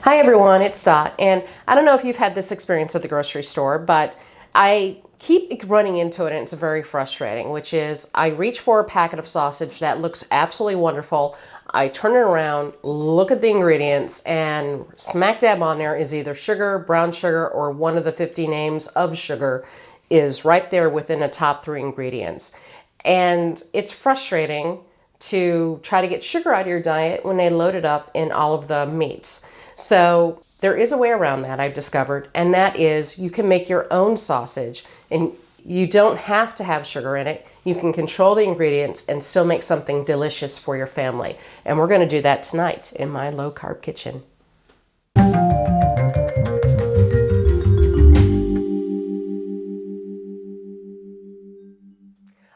Hi everyone, it's Dot, and I don't know if you've had this experience at the grocery store, but I keep running into it and it's very frustrating, which is I reach for a packet of sausage that looks absolutely wonderful. I turn it around, look at the ingredients, and smack dab on there is either sugar, brown sugar, or one of the 50 names of sugar is right there within the top 3 ingredients. And it's frustrating to try to get sugar out of your diet when they load it up in all of the meats. So there is a way around that, I've discovered, and that is you can make your own sausage, and you don't have to have sugar in it. You can control the ingredients and still make something delicious for your family. And we're going to do that tonight in my low-carb kitchen.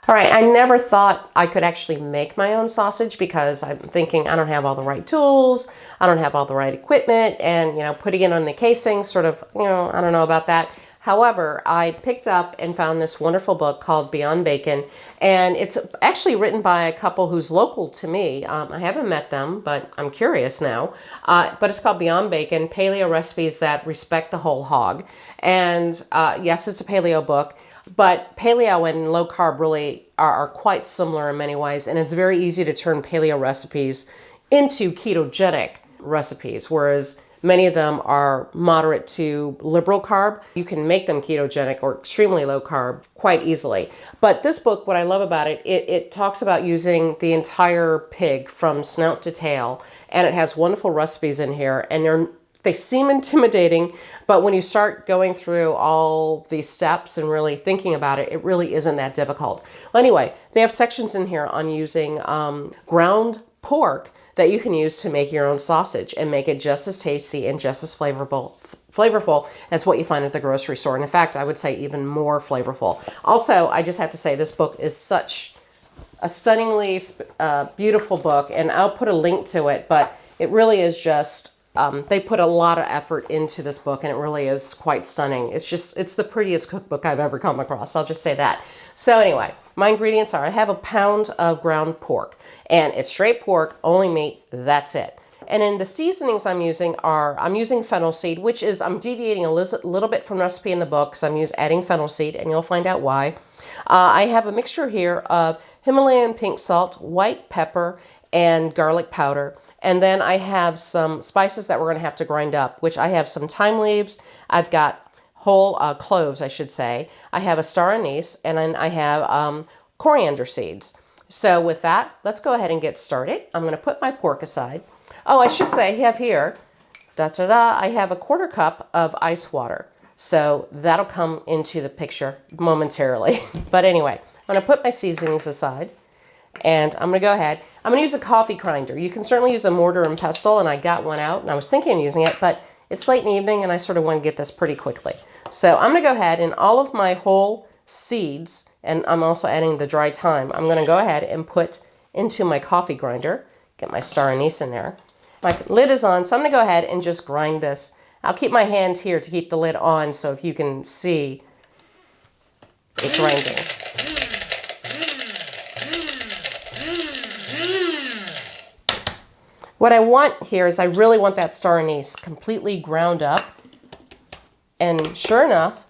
All right, I never thought I could actually make my own sausage because I'm thinking I don't have all the right tools, I don't have all the right equipment, and putting it on the casing sort of, I don't know about that. However, I picked up and found this wonderful book called Beyond Bacon, and it's actually written by a couple who's local to me. I haven't met them, but I'm curious now. But it's called Beyond Bacon, Paleo Recipes That Respect the Whole Hog. And yes, it's a paleo book. But paleo and low carb really are quite similar in many ways, and it's very easy to turn paleo recipes into ketogenic recipes, whereas many of them are moderate to liberal carb. You can make them ketogenic or extremely low carb quite easily. But this book, what I love about it, it talks about using the entire pig from snout to tail, and it has wonderful recipes in here, and they seem intimidating, but when you start going through all these steps and really thinking about it, it really isn't that difficult. Well, anyway, they have sections in here on using ground pork that you can use to make your own sausage and make it just as tasty and just as flavorful as what you find at the grocery store. And in fact, I would say even more flavorful. Also, I just have to say this book is such a stunningly beautiful book, and I'll put a link to it, but it really is just they put a lot of effort into this book, and it really is quite stunning. It's the prettiest cookbook I've ever come across. I'll just say that. So anyway, my ingredients are I have a pound of ground pork, and it's straight pork, only meat, that's it. And in the seasonings I'm using fennel seed, which is, I'm deviating a little bit from the recipe in the book, so I'm adding fennel seed, and you'll find out why. I have a mixture here of Himalayan pink salt, white pepper, and garlic powder. And then I have some spices that we're going to have to grind up, which I have some thyme leaves. I've got whole cloves, I should say. I have a star anise, and then I have coriander seeds. So with that, let's go ahead and get started. I'm going to put my pork aside. Oh, I should say I have here, I have a 1/4 cup of ice water. So that'll come into the picture momentarily. But anyway, I'm going to put my seasonings aside, and I'm going to go ahead. I'm going to use a coffee grinder. You can certainly use a mortar and pestle, and I got one out, and I was thinking of using it, but it's late in the evening, and I sort of want to get this pretty quickly. So I'm going to go ahead, and all of my whole seeds, and I'm also adding the dry thyme, I'm going to go ahead and put into my coffee grinder. Get my star anise in there. My lid is on, so I'm going to go ahead and just grind this. I'll keep my hand here to keep the lid on, so if you can see it grinding. What I want here is I really want that star anise completely ground up. And sure enough,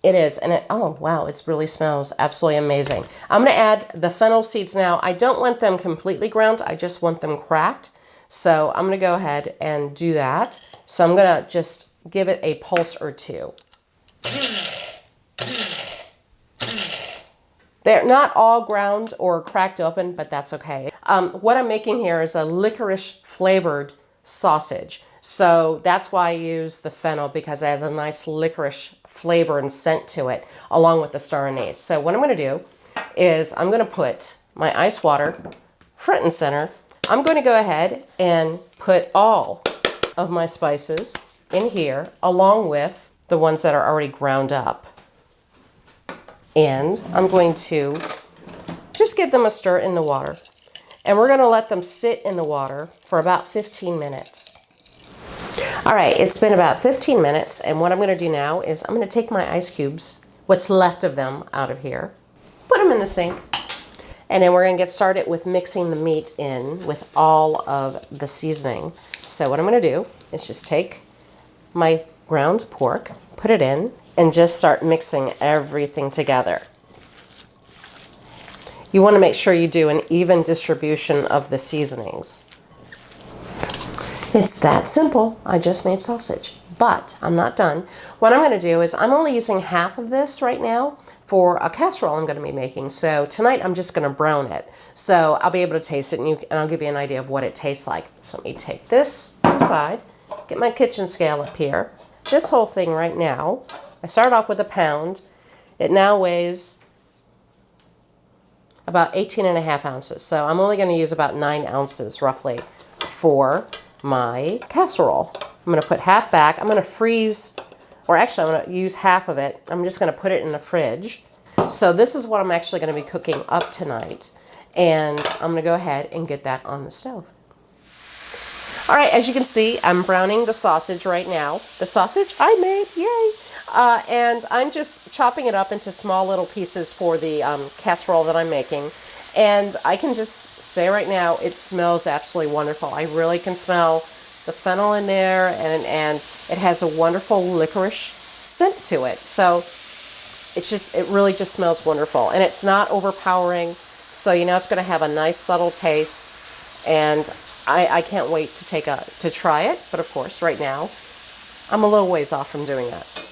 it is. And oh wow, it really smells absolutely amazing. I'm going to add the fennel seeds now. I don't want them completely ground. I just want them cracked. So I'm going to go ahead and do that. So I'm going to just give it a pulse or two. They're not all ground or cracked open, but that's okay. What I'm making here is a licorice flavored sausage. So that's why I use the fennel, because it has a nice licorice flavor and scent to it, along with the star anise. So what I'm going to do is I'm going to put my ice water front and center. I'm going to go ahead and put all of my spices in here, along with the ones that are already ground up. And I'm going to just give them a stir in the water. And we're going to let them sit in the water for about 15 minutes. All right, it's been about 15 minutes, and what I'm going to do now is I'm going to take my ice cubes, what's left of them, out of here, put them in the sink, And then we're going to get started with mixing the meat in with all of the seasoning. So what I'm going to do is just take my ground pork, put it in, and just start mixing everything together. You want to make sure you do an even distribution of the seasonings. It's that simple. I just made sausage, but I'm not done. What I'm going to do is I'm only using half of this right now for a casserole I'm going to be making. So tonight I'm just going to brown it. So I'll be able to taste it, and I'll give you an idea of what it tastes like. So let me take this to the side, get my kitchen scale up here. This whole thing right now, I started off with a pound. It now weighs about 18.5 ounces. So I'm only going to use about 9 ounces roughly for my casserole. I'm going to put half back. I'm going to freeze, or actually I'm going to use half of it. I'm just going to put it in the fridge. So this is what I'm actually going to be cooking up tonight. And I'm going to go ahead and get that on the stove. All right, as you can see, I'm browning the sausage right now. The sausage I made, yay! And I'm just chopping it up into small little pieces for the casserole that I'm making. And I can just say right now, it smells absolutely wonderful. I really can smell the fennel in there, and it has a wonderful licorice scent to it. So it really just smells wonderful. And it's not overpowering, so you know it's going to have a nice subtle taste. And I can't wait to try it, but of course, right now, I'm a little ways off from doing that.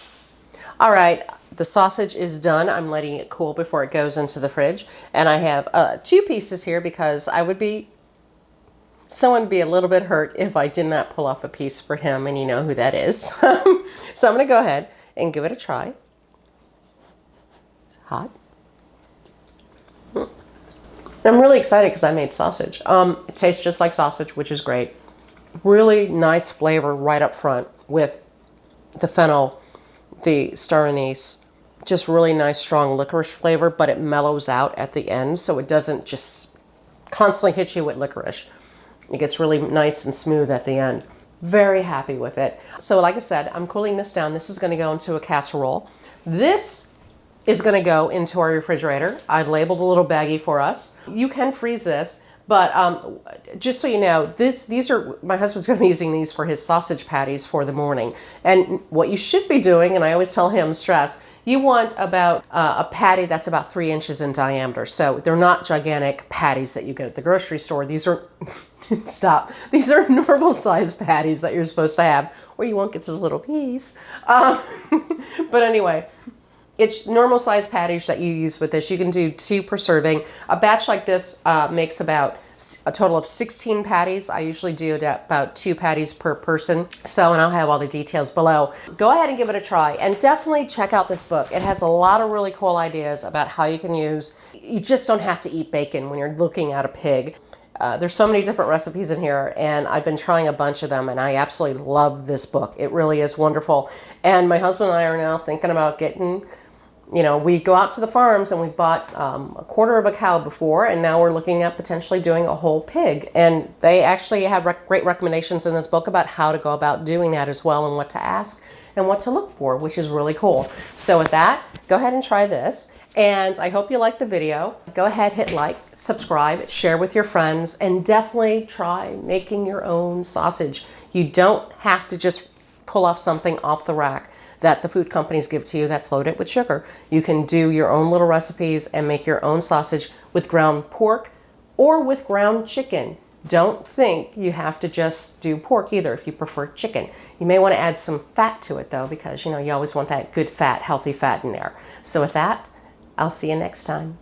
All right, the sausage is done. I'm letting it cool before it goes into the fridge. And I have 2 pieces here because someone would be a little bit hurt if I did not pull off a piece for him, and you know who that is. So I'm gonna go ahead and give it a try. It's hot. I'm really excited because I made sausage. It tastes just like sausage, which is great. Really nice flavor right up front with the fennel, the star anise, just really nice strong licorice flavor, but it mellows out at the end, so it doesn't just constantly hit you with licorice. It gets really nice and smooth at the end. Very happy with it. So like I said, I'm cooling this down. This is going to go into a casserole. This is going to go into our refrigerator. I labeled a little baggie for us. You can freeze this, but just so you know, these are, my husband's going to be using these for his sausage patties for the morning. And what you should be doing, and I always tell him, stress, you want about a patty that's about 3 inches in diameter. So they're not gigantic patties that you get at the grocery store. These are, stop, these are normal size patties that you're supposed to have, or you won't get this little piece. But anyway, it's normal size patties that you use with this. You can do 2 per serving. A batch like this makes about a total of 16 patties. I usually do about 2 patties per person. So, and I'll have all the details below. Go ahead and give it a try, and definitely check out this book. It has a lot of really cool ideas about how you can use, you just don't have to eat bacon when you're looking at a pig. There's so many different recipes in here, and I've been trying a bunch of them, and I absolutely love this book. It really is wonderful. And my husband and I are now thinking about getting, you know, we go out to the farms and we've bought a quarter of a cow before, and now we're looking at potentially doing a whole pig. And they actually have great recommendations in this book about how to go about doing that as well, and what to ask and what to look for, which is really cool. So with that, go ahead and try this. And I hope you liked the video. Go ahead, hit like, subscribe, share with your friends, and definitely try making your own sausage. You don't have to just pull off something off the rack that the food companies give to you that's loaded with sugar. You can do your own little recipes and make your own sausage with ground pork or with ground chicken. Don't think you have to just do pork either if you prefer chicken. You may want to add some fat to it though, because you know you always want that good fat, healthy fat in there. So with that, I'll see you next time.